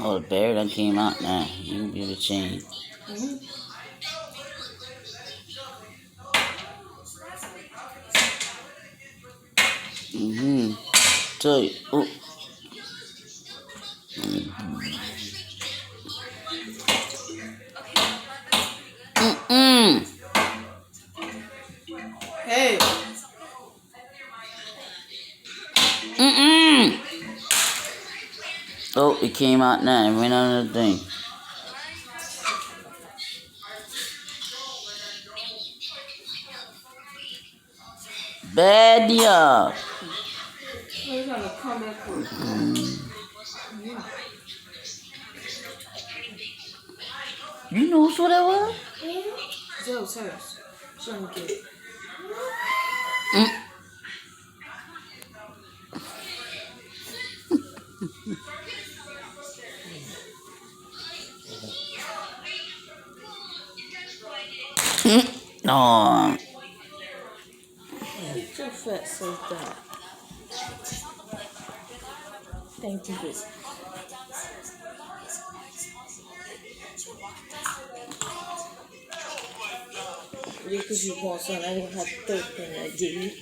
Oh, the bear done came out now. You can be the chain. Mm-hmm. So, oh. Mm-mm. Hey. Mm-mm. Oh, it came out now. It went on the thing. Bad yeah. He's gonna come back for it. You know what that was? That was hers. She gonna get it. Mm. Oh. Get your fat self down. Thank you, bitch. Yeah, because you want something, I didn't have to throw it in that dude.